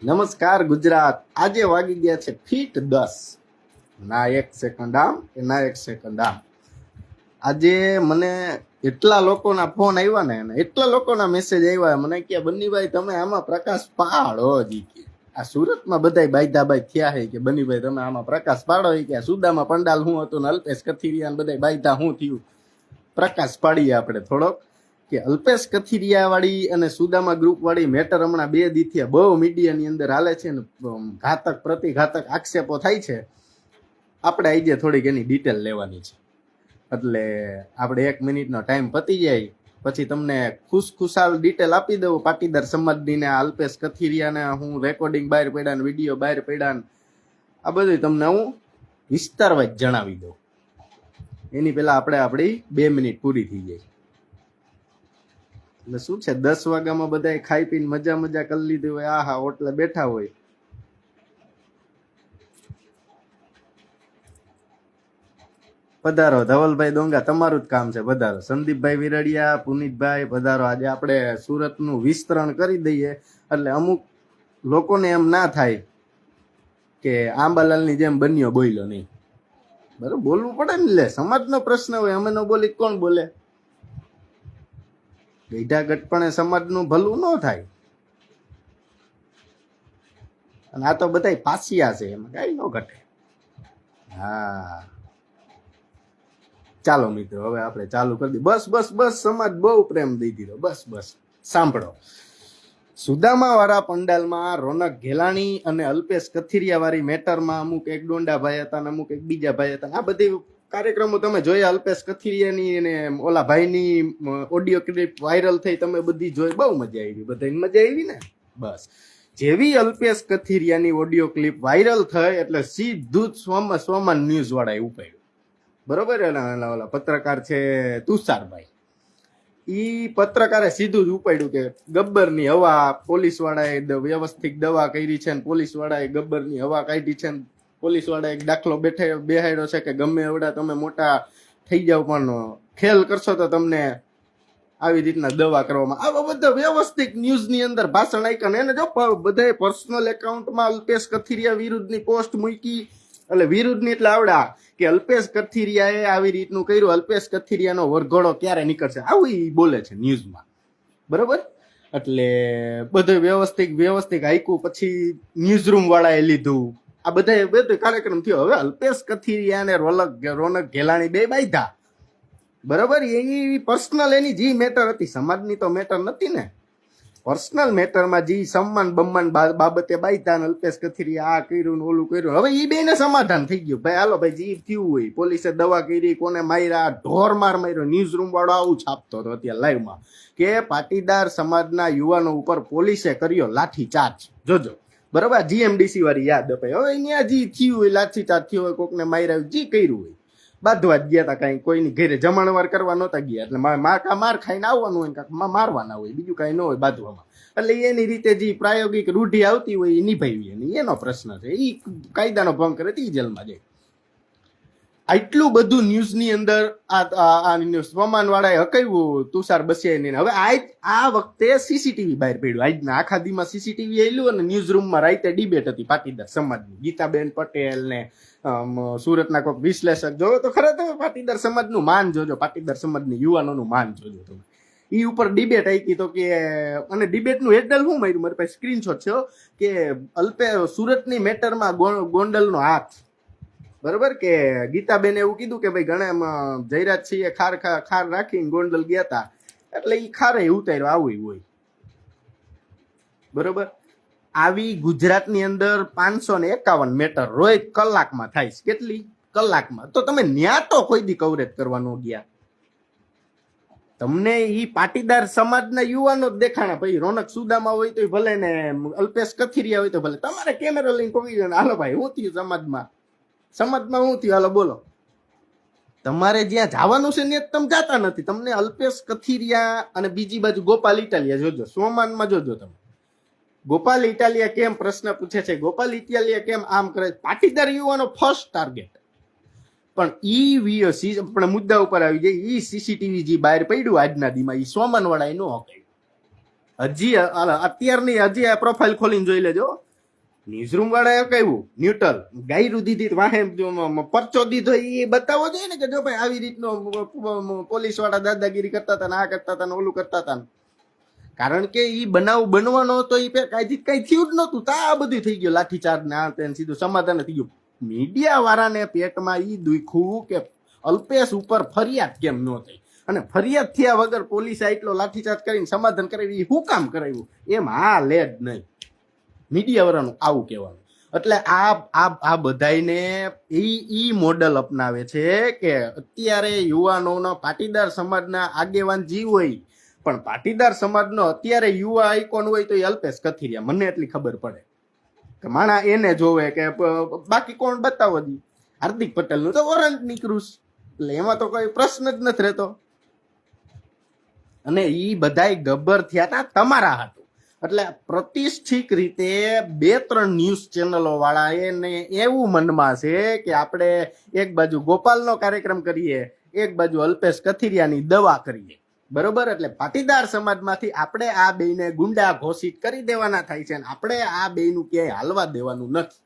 નમસ્કાર ગુજરાત. આજે વાગી ગયા છે ફીટ 10. ના 1 સેકન્ડ આમ કે ના 1 સેકન્ડ આમ. આજે મને એટલા લોકોના ફોન આવ્યા ને એટલા લોકોના મેસેજ આવ્યા મને કે બન્નીભાઈ તમે આમાં પ્રકાશ પાડો જી કે આ સુરતમાં બધાય બાયદાબાઈ થયા છે કે બન્નીભાઈ તમે આમાં પ્રકાશ પાડો કે સુદામાં પંડાલ હું હતું ને અલ્પેશ કથિરિયા બધાય બાયદા હું થયું. પ્રકાશ પાડીએ આપણે થોડોક કે અલ્પેશ કથિરિયા વાળી અને સુદામા ગ્રુપ વાળી મેટર હમણાં 2 દીથી બહુ મીડિયાની અંદર હાલે છે ને ઘાતક પ્રતિઘાતક આક્ષેપો થાય છે. આપણે આજે થોડીક એની ડિટેલ લેવાની છે એટલે આપણે 1 મિનિટનો ટાઈમ પતી જાય પછી તમને ખુશખુશાલ ડિટેલ આપી દઉં. પાટીદાર સમાજની ને અલ્પેશ કથિરિયાને હું રેકોર્ડિંગ બહાર પડ્યા ને વિડીયો બહાર પડ્યા ને આ બધું તમને હું વિસ્તારવા જ જણાવી દઉં. એની પહેલા આપણે આપણી 2 મિનિટ પૂરી થઈ જાય. એટલે શું છે 10 વાગ્યામાં બધા ખાઈ પીને મજા કરી લીધી હોય, આહા ઓટલે બેઠા હોય. પધારો ધવલભાઈ ડોંગા, તમારું જ કામ છે, પધારો. સંદીપભાઈ વિરડિયા, પુનિતભાઈ પધારો. આજે આપણે સુરતનું વિસ્તરણ કરી દઈએ એટલે અમુક લોકોને એમ ના થાય કે આંબાલાલની જેમ બન્યો બોલ્યો નહીં. બરોબર, બોલવું પડે ને. લે સમાજનો પ્રશ્ન હોય, અમે ન બોલી કોણ બોલે? ગઈઢા ગટપણે સમાજનું ભલું ન થાય. અને આ તો બધા પાસિયા છે, એમાં કઈ ન ઘટે. હા ચાલો મિત્રો, હવે આપણે ચાલુ કરી દઈએ. બસ બસ બસ, સમાજ બહુ પ્રેમ દઈ દીધો. બસ બસ સાંભળો. સુદામા વાળા પંડાલમાં રોનક ઘેલાણી અને અલ્પેશ કથિરિયા વાળી મેટરમાં અમુક એક ડોંડા ભાઈ હતા અને અમુક એક બીજા ભાઈ હતા. આ બધી કાર્યક્રમો તમે જોયા. અલ્પેશ કથિરિયાની અને ઓલા ભાઈની ઓડિયો ક્લિપ વાયરલ થઈ, તમે બધી જોઈ, બહુ મજા આવી. બધાને મજા આવી ને. બસ જેવી અલ્પેશ કથિરિયાની ઓડિયો ક્લિપ વાયરલ થઈ એટલે સીધું જ સોમન ન્યૂઝ વાળાએ ઉપાડ્યું. બરોબર. ઓલા પત્રકાર છે તુષારભાઈ, ઈ પત્રકારે સીધું જ ઉપાડ્યું કે ગબ્બરની હવા પોલીસ વાળાએ વ્યવસ્થિત દવા કરી છે, પોલીસ વાળાએ ગબ્બરની હવા કાઢી છે, પોલીસ વાળાએ એક દાખલો બેહાડ્યો છે કે ગમે એવડા તમે મોટા થઈ જાવ પણ ખેલ કરશો તો તમને આવી રીતના દવા કરવામાં. આવા બધા વ્યવસ્થિત ન્યૂઝની અંદર ભાષણ આપ્યા. એને જો બધાએ પર્સનલ એકાઉન્ટમાં અલ્પેશ કથિરિયા વિરુદ્ધની પોસ્ટ મૂકી. એટલે વિરુદ્ધની એટલે આવડા કે અલ્પેશ કથિરિયાએ આવી રીતનું કર્યું, અલ્પેશ કથિરિયાનો વરઘોડો ક્યારે નીકળશે, આવું બોલે છે ન્યૂઝમાં. બરોબર. એટલે બધું વ્યવસ્થિત હાઈકું. પછી ન્યૂઝ રૂમ વાળાએ લીધું. આ બધું કાર્યક્રમ થયો. હવે અલ્પેશ કથિરિયા ને રોનક ઘેલાણી બે બાયધા. બરોબર. એની પર્સનલ એની જે મેટર હતી, સમાજની તો મેટર નથી ને. પર્સનલ મેટરમાં જે સન્માન બમ્માન બાબતે બાયધા ને અલ્પેશ કથિરિયા આ કર્યું ને ઓલું કર્યું. હવે એ બેને સમાધાન થઈ ગયું. ભાઈ હાલો ભાઈ, જે થયું હોય, પોલીસે દવા કરી, કોને માર્યા, ઢોર માર્યો. ન્યૂઝ રૂમ વાળો આવું છાપતો હતો અત્યારે લાઈવમાં કે પાટીદાર સમાજના યુવાનો ઉપર પોલીસે કર્યો લાઠી ચાર્જ. જોજો. બરોબર. જીએમડીસી વાળી યાદ અપાય. હવે અહીંયા જે થયું હોય, લાઠી ચાર્જ થયો હોય, કોકને માર્યા, જે કર્યું હોય, બાંધવા જ ગયા હતા. કઈ કોઈની ઘરે જમણવાર કરવા નહોતા ગયા. એટલે માર ખાઈને આવવાનું હોય, કાંક મારવાના હોય, બીજું કઈ ન હોય બાંધવામાં. એટલે એની રીતે જે પ્રાયોગિક રૂઢિ આવતી હોય એ નિભાવી. એનો પ્રશ્ન છે. એ કાયદાનો ભંગ કરે એ જેલમાં જાય. આટલું બધું ન્યૂઝની અંદર આ સ્વમાન વાળાએ હકાવ્યું તુષાર બસિયાની. હવે આ વખતે સીસીટીવી બહાર પડ્યું. આજના આખા દીમાં સીસીટીવી આવેલું અને ન્યૂઝ રૂમમાં રાતે ડિબેટ હતી પાટીદાર સમાજની. ગીતાબેન પટેલ ને સુરતના કોઈક વિશ્લેષક જોયો તો ખરા. તમે પાટીદાર સમાજનું માન જોજો, પાટીદાર સમાજની યુવાનોનું માન જોજો તમે. ઈ ઉપર ડિબેટ આવી તો કે, અને ડિબેટનું હેડલ શું માર્યું, મારી પાસે સ્ક્રીનશોટ છે કે સુરતની મેટરમાં ગોંડલનો હાથ. બરોબર. કે ગીતાબેન એવું કીધું કે ભાઈ ઘણા જયરાજસિંહે ખાર રાખીને ગોંડલ ગયા હતા એટલે ઈ ખારે ઉતાર્યો. આવું હોય. બરોબર. આવી ગુજરાતની અંદર 551 મેટર રોજ કલાકમાં થાય છે. કેટલી કલાકમાં? તો તમે ન્યા તો કોઈ દી કવરેજ કરવાનો ગયા. તમને ઈ પાટીદાર સમાજના યુવાનો જ દેખાણા. ભાઈ રોનક સુદામા હોય તો ભલે ને અલ્પેશ કથિરિયા હોય તો ભલે. તમારે કેમેરા લઈને પકડી જાય, હાલો ભાઈ શું થયું સમાજમાં શું થયું, હાલો બોલો. તમારે જ્યાં જવાનું છે ને તમે જાતા નથી. તમને અલ્પેશ કથિરિયા અને બીજી બાજુ ગોપાલ ઇટાલિયા જોજો, સોમાનમાં જોજો તમે. ગોપાલ ઇટાલિયા કેમ પ્રશ્ન પૂછે છે, ગોપાલ ઇટાલિયા કેમ આમ કરે. પાટીદાર યુવાનો ફર્સ્ટ ટાર્ગેટ. પણ પણ મુદ્દા ઉપર આવી જાય. ઈ સીસીટીવી જે બહાર પડ્યું આજના દીમાં, ઈ સોમન વાળા નો હકાય. હજી અત્યારની હજી આ પ્રોફાઇલ ખોલીને જોઈ લેજો. ન્યૂઝરૂમ વાળાએ કહ્યું ન્યુટ્રલ ગાયરું દીધી વાહે પરચો દીધો એ બતાવવો જોઈએ ને કે જો ભાઈ આવી રીતનો પોલીસ વાળા દાદાગીરી કરતા હતા ને આ કરતા હતા ને ઓલું કરતા હતા. કારણ કે ઈ બનાવ બનવાનો હતો એ કઈ થયું જ નતું. તા આ બધું થઈ ગયું લાઠીચાર્જ ને આ તેને સીધું સમાધાન થઈ ગયું. મીડિયા વાળાને પેટમાં ઈ દુખ્યું કે અલ્પેશ ઉપર ફરિયાદ કેમ ન થઈ, અને ફરિયાદ થયા વગર પોલીસે એટલો લાઠીચાર્જ કરીને સમાધાન કરાવી શું કામ કરાવ્યું એમ હાલે જ નહીં. મીડિયા વાળાનું આવું કહેવાનું. એટલે આ બધાને ઈ મોડલ અપનાવે છે કે અત્યારે યુવાનોનો પાટીદાર સમાજના આગેવાન જીવ હોય, પણ પાટીદાર સમાજનો અત્યારે યુવા આઇકોન હોય તો એ અલ્પેશ કથિરિયા. મને એટલી ખબર પડે કે માણા એને જોવે કે બાકી કોણ બતાવો દી. હાર્દિક પટેલનું તો વોરંટ નીકળ્યું, એટલે એમાં તો કોઈ પ્રશ્ન જ નથી રહેતો. અને ઈ બધાય ગબ્બર થયા હતા તમારા હાટું. એટલે પ્રતિષ્ઠિત રીતે 2-3 ન્યૂઝ ચેનલો વાળા એને એવું મનમાં છે કે આપણે એક બાજુ ગોપાલનો કાર્યક્રમ કરીએ, એક બાજુ અલ્પેશ કથિરિયાની દવા કરીએ, બરોબર. એટલે પાટીદાર સમાજમાંથી આપણે આ બેને ગુંડા ઘોષિત કરી દેવાના થાય છે, અને આપણે આ બેનું ક્યાંય હાલવા દેવાનું નથી.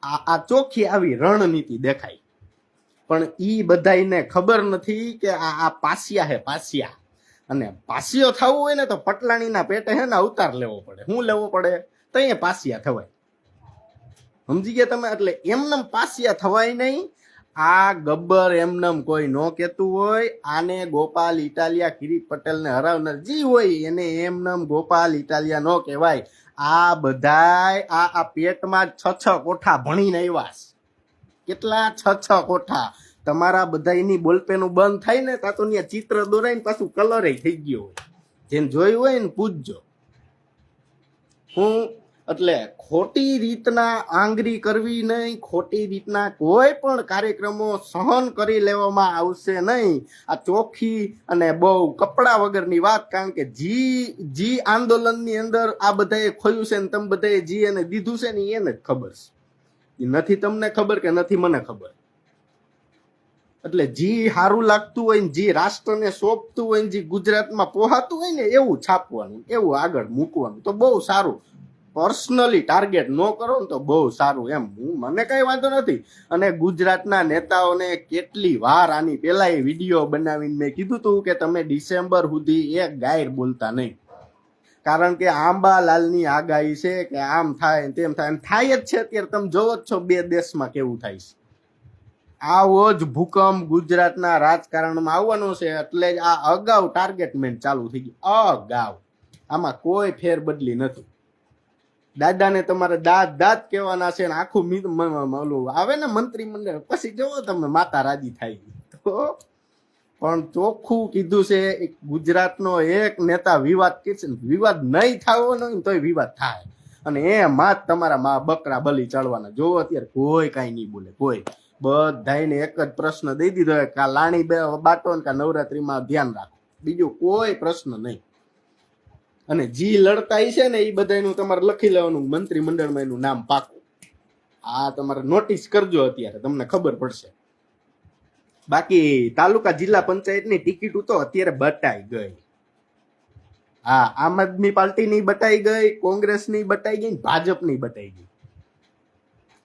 આ ચોખ્ખી આવી રણનીતિ દેખાય. પણ ઈ બધાને ખબર નથી કે આ પાસિયા હે પાસિયા. અને પાસિયો થવું હોય ને તો પટલાણીના પેટે હે ને અવતાર લેવો પડે. શું લેવો પડે? તો એ પાસિયા થવાય. સમજી ગયા તમે? એટલે એમનેમ પાસિયા થવાય નહીં. આ ગબ્બર એમનેમ કોઈ ન કહેતું હોય. આને ગોપાલ ઇટાલિયા કિરીટ પટેલને હરાવનાર જી હોય એને એમનેમ ગોપાલ ઇટાલિયા ન કહેવાય. આ બધાય આ પેટમાં 6 કોઠા ભણીને આવ્યા. કેટલા 6 કોઠા. તમારા બધાની બોલપેનું બંધ થાય ને તા તો ત્યાં ચિત્ર દોરાઈને પાછું કલર થઈ ગયો હોય. જેને જોયું હોય ને પૂછજો. હું એટલે ખોટી રીતના આંગળી કરવી નહીં, ખોટી રીતના કોઈ પણ કાર્યક્રમો સહન કરી લેવામાં આવશે નહીં. આ ચોખ્ખી અને બહુ કપડા વગરની વાત. કારણ કે જી આંદોલનની અંદર આ બધાએ ખોયું છે ને તમે બધાએ જી એને દીધું છે ને એને જ ખબર છે. નથી તમને ખબર કે નથી મને ખબર. એટલે જી સારું લાગતું હોય ને જે રાષ્ટ્રને સોંપતું હોય ને જે ગુજરાતમાં પોહાતું હોય ને એવું છાપવાનું, એવું આગળ મૂકવાનું તો બહુ સારું. પર્સનલી ટાર્ગેટ ન કરો ને તો બહુ સારું. એમ મને કઈ વાંધો નથી. અને ગુજરાતના નેતાઓને કેટલી વાર આની પેલા એ વિડીયો બનાવીને મેં કીધું હતું કે તમે ડિસેમ્બર સુધી એક ગાયર બોલતા નહીં. કારણ કે આંબાલાલની આગાહી છે કે આમ થાય તેમ થાય, થાય જ છે. અત્યારે તમે જોવો જ છો 2 દેશમાં કેવું થાય છે. આવો જ ભૂકંપ ગુજરાતના રાજકારણમાં આવવાનો છે. એટલે જ આ અગાઉ ટાર્ગેટમેન્ટ ચાલુ થઈ ગયું. અગાઉ આમાં કોઈ ફેર બદલી નથી. દાદાને તમારે દાદ કહેવાના છે ને આખું ઓલું આવે ને મંત્રીમંડળ પછી જોવો તમે માતા રાજી થાય. તો પણ ચોખ્ખું કીધું છે ગુજરાતનો એક નેતા વિવાદ કે છે, વિવાદ નહીં થવો નહીં તોય વિવાદ થાય. અને એમાં જ તમારા બકરા બલી ચડવાના. જોવો અત્યારે કોઈ કાંઈ નહીં બોલે. કોઈ બધાને એક જ પ્રશ્ન દઈ દીધો કે આ લાણી બાટો ને કા નવરાત્રીમાં ધ્યાન રાખો. બીજું કોઈ પ્રશ્ન નહીં. અને જી લડતા છે ને એ બધાનું તમારે લખી લેવાનું મંત્રીમંડળમાં એનું નામ પાકું. આ તમારે નોટિસ કરજો અત્યારે તમને ખબર પડશે. બાકી તાલુકા જિલ્લા પંચાયતની ટિકિટો તો અત્યારે બટાઈ ગઈ. હા, આમ આદમી પાર્ટીની બટાઈ ગઈ, કોંગ્રેસની બટાઈ ગઈ, ભાજપની બટાઈ ગઈ.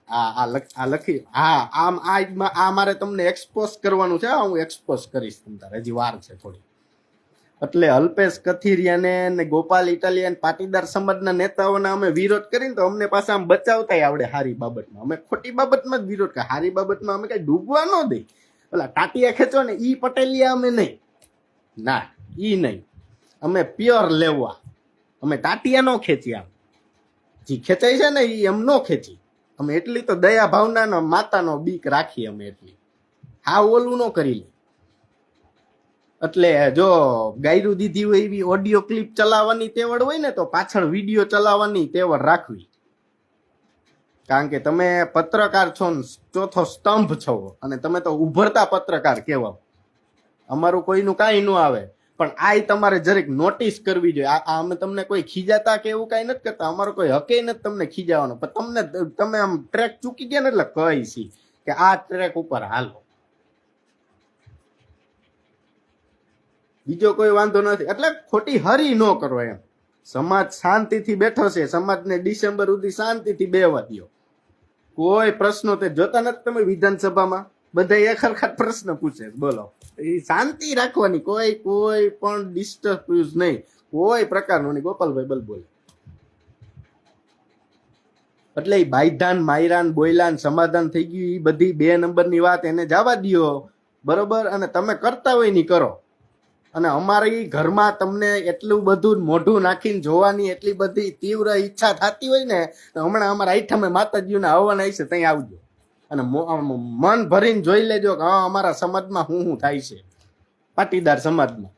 આ લખી હા આ મારે તમને એક્સપોઝ કરવાનું છે. હું એક્સપોઝ કરીશ તમારે, હજી વાર છે થોડી. એટલે અલ્પેશ કથિરિયાને ને ગોપાલ ઇટાલિયન પાટીદાર સમાજના નેતાઓને અમે વિરોધ કરીને તો અમને પાછા આમ બચાવતા આવડે સારી બાબતમાં. અમે ખોટી બાબતમાં જ વિરોધ કરે, સારી બાબતમાં અમે કઈ ડૂબવા ન દઈ. પેલા ટાટિયા ખેંચો ને ઈ પટેલિયા અમે નહીં, ના ઈ નહીં. અમે પ્યોર લેવા, અમે ટાટિયા નો ખેંચ્યા. જે ખેંચાય છે ને ઈ એમ નો ખેંચી. અમે એટલી તો દયા ભાવના માતાનો બીક રાખીએ અમે એટલી. હા ઓલું નો કરી લે. એટલે જો ગાયરું દીધી હોય એવી ઓડિયો ક્લિપ ચલાવવાની તેવડ હોય ને તો પાછળ વિડીયો ચલાવવાની તેવડ રાખવી. કારણ કે તમે પત્રકાર છો ને ચોથો સ્તંભ છો અને તમે તો ઉભરતા પત્રકાર કહેવાઓ. અમારું કોઈનું કાંઈ ન આવે પણ આ તમારે જરીક નોટિસ કરવી જોઈએ. આ અમે તમને કોઈ ખીજાતા કે એવું કાંઈ નથી કરતા. અમારો કોઈ હકે નથી તમને ખીજાવાનો. પણ તમે આમ ટ્રેક ચૂકી ગયા ને એટલે કહી છી કે આ ટ્રેક ઉપર હાલો. બીજો કોઈ વાંધો નથી. એટલે ખોટી હરી ન કરો એમ. સમાજ શાંતિથી બેઠો છે, સમાજને ડિસેમ્બર સુધી શાંતિથી બેહવા દ્યો. કોઈ પ્રશ્નો તે જોતા નથી તમે વિધાનસભામાં બધા એક હરખા પ્રશ્ન પૂછે, બોલો એ શાંતિ રાખવાની, કોઈ કોઈ પણ ડિસ્ટર્બ નહીં, કોઈ પ્રકારનું નહીં. ગોપાલભાઈ બોલે એટલે એ બાયધાન માયરાન બોયલાન સમાધાન થઈ ગયું, એ બધી 2 નંબરની વાત એને જવા દ્યો, બરોબર. અને તમે કરતા હોય ની કરો. અને અમારી ઘરમાં તમને એટલું બધું મોઢું નાખીને જોવાની એટલી બધી તીવ્ર ઈચ્છા થતી હોય ને, તો હમણાં અમારા આઈઠમે માતાજીના હવન આવશે, ત્યાં આવજો અને મન ભરીને જોઈ લેજો કે હા અમારા સમાજમાં શું થાય છે, પાટીદાર સમાજમાં.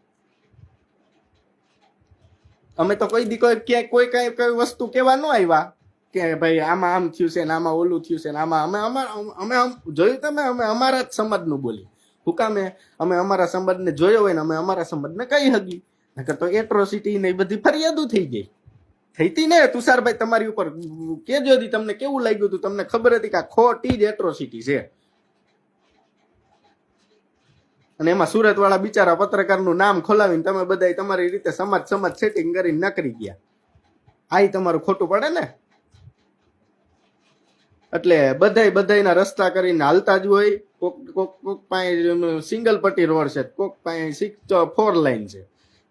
અમે તો કોઈ દી કોઈ કઈ વસ્તુ કેવા ન આવ્યા કે ભાઈ આમાં આમ થયું છે ને આમાં ઓલું થયું છે ને આમાં અમે જોયું તમે, અમે અમારા જ સમાજનું બોલી. શું કામે અમે અમારા સમાજને જોયો હોય ને અમે અમારા સમાજને કહી હગી, નકર તો એટ્રોસિટી ને એ બધી ફરિયાદો થઈ ગઈ. થઈતી ને તુષારભાઈ તમારી ઉપર કેજો હતી, તમને કેવું લાગ્યું હતું? તમને ખબર હતી કે આ ખોટી જ એટ્રોસિટી છે. અને એમાં સુરત વાળા બિચારા પત્રકારનું નામ ખોલાવીને તમે બધા તમારી રીતે સમાજ સેટિંગ કરીને નકરી ગયા. આ તમારું ખોટું પડે ને. એટલે બધાયના રસ્તા કરીને હાલતા જ હોય. કોક પાસે સિંગલ પટ્ટી રોડ છે, કોક પાસે 4 લાઈન છે,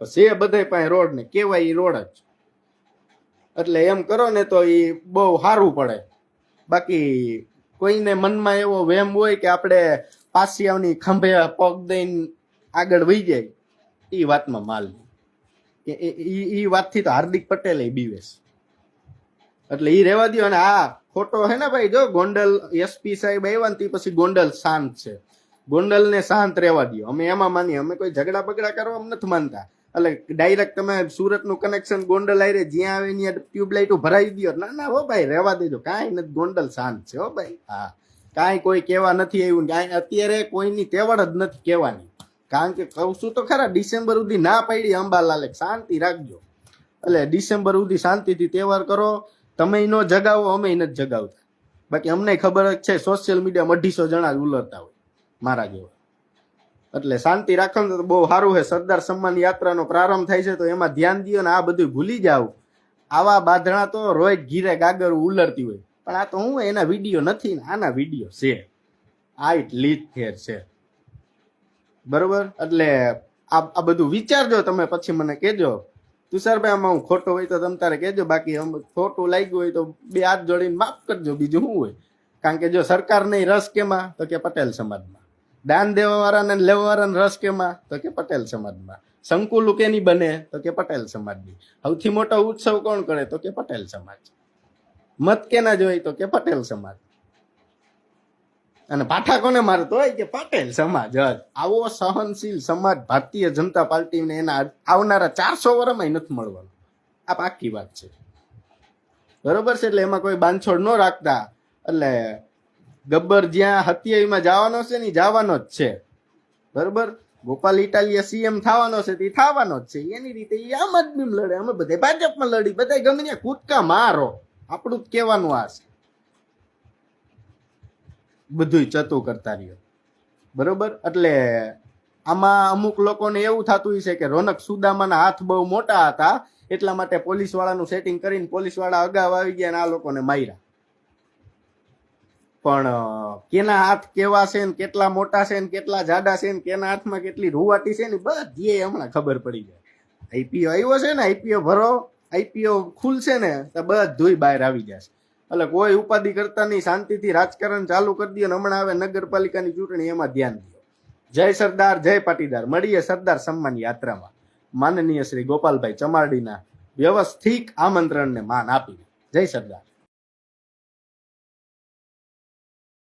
પછી એ બધા પાસે રોડ ને કેવાય એ રોડ જ. એટલે એમ કરો ને તો એ બહુ સારું પડે. બાકી કોઈને મનમાં એવો વહેમ હોય કે આપણે પાસિયાની ખંભે પગ દઈને આગળ વહી જાય, એ વાતમાં માલ એ વાતથી તો હાર્દિક પટેલ બીવે છે. એટલે એ રહેવા દો. અને આ ખોટો હે ને ભાઈ, જો ગોંડલ એસપી સાહેબ આવ્યા ને પછી ગોંડલ શાંત છે, ગોંડલ ને શાંત રહેવા દો. અમે એમાં માનીએ, અમે કોઈ ઝઘડા બગડા કરવા નથી માનતા. એટલે ડાયરેક્ટ તમે સુરતનું કનેક્શન ગોંડલ આવીને જ્યાં આવે ત્યાં ટ્યુબલાઇટો ભરાઈ દો. ના હો ભાઈ, રહેવા દેજો, કાંઈ નથી, ગોંડલ શાંત છે હો ભાઈ. હા, કાંઈ કોઈ કહેવા નથી આવ્યું, કાંઈ અત્યારે કોઈની તેવડ જ નથી કહેવાની. કારણ કે કહું છું તો ખરા, ડિસેમ્બર સુધી ના પાડી અંબાલાલે શાંતિ રાખજો. એટલે ડિસેમ્બર સુધી શાંતિથી તહેવાર કરો. તમે ન જગાવો, અમે નથી જગાવતા. બાકી અમને ખબર જ છે સોશિયલ મીડિયામાં 250 જણા જ ઉલરતા હોય મારા જેવા. એટલે શાંતિ રાખો ને તો બહુ સારું છે. સરદાર સન્માન યાત્રાનો પ્રારંભ થાય છે તો એમાં ધ્યાન દો ને આ બધું ભૂલી જાવ. આવા બાંધણા તો રોજ ઘીરે ગાગર ઉલરતી હોય, પણ આ તો હું એના વિડીયો નથી ને આના વિડીયો છે. આ લીટ ફેર છે, બરોબર. એટલે આ બધું વિચારજો તમે, પછી મને કહેજો તુષારભાઈ આમાં હું ખોટો હોય તો તમે તારે કહેજો. બાકી ખોટું લાગ્યું હોય તો 2 હાથ જોડીને માફ કરજો, બીજું શું હોય. કારણ કે જો સરકાર નહીં રસ કેમાં, તો કે પટેલ સમાજમાં. દાન દેવા વાળાને લેવા વાળાને રસ કેમાં, તો કે પટેલ સમાજમાં. સંકુલ કેની બને, તો કે પટેલ સમાજની. સૌથી મોટો ઉત્સવ કોણ કરે, તો કે પટેલ સમાજ. મત કેના જોઈ, તો કે પટેલ સમાજ. અને પાઠા કોને મારતો હોય, કે પટેલ સમાજ જ. આવો સહનશીલ સમાજ ભારતીય જનતા પાર્ટીને એના આવનારા 400 વર્ષમાં નથી મળવાનો. આ પાકી વાત છે, બરોબર છે. એટલે એમાં કોઈ બાંધછોડ ન રાખતા. એટલે ગબ્બર જ્યાં હત્યામાં જવાનો છે ને જવાનો જ છે, બરોબર. ગોપાલ ઇટાલિયા સીએમ થવાનો છે તે થવાનો જ છે. એની રીતે એ આમ આદમી લડે, અમે બધા ભાજપમાં લડી, બધા ગમે ત્યાં કૂદકા મારો. આપણું જ કહેવાનું આ છે. બધું ચતું કરતા રહ્યો, બરોબર. એટલે આમાં અમુક લોકોને એવું થતું છે કે રોનક સુદામાના હાથ બહુ મોટા હતા, એટલા માટે પોલીસ વાળાનું સેટિંગ કરીને પોલીસ વાળા અગાઉ આવી ગયા અને આ લોકોને માર્યા. પણ કેના હાથ કેવા છે ને કેટલા મોટા છે ને કેટલા જાડા છે ને કેના હાથમાં કેટલી રૂવાટી છે ને બધી હમણાં ખબર પડી જાય. આઈપીઓ આવ્યો છે ને, આઈપીઓ ભરો, આઈપીઓ ખુલશે ને તો બધું બહાર આવી જશે. એટલે કોઈ ઉપાધિ કરતા નહીં, શાંતિથી રાજકારણ ચાલુ કરી દો. હમણાં આવે નગરપાલિકાની ચૂંટણી, એમાં ધ્યાન દો. જય સરદાર, જય પાટીદાર. મળીએ સરદાર સન્માન યાત્રામાં. માનનીય શ્રી ગોપાલભાઈ ચમારડીના વ્યવસ્થિત આમંત્રણને માન આપી. જય સરદાર.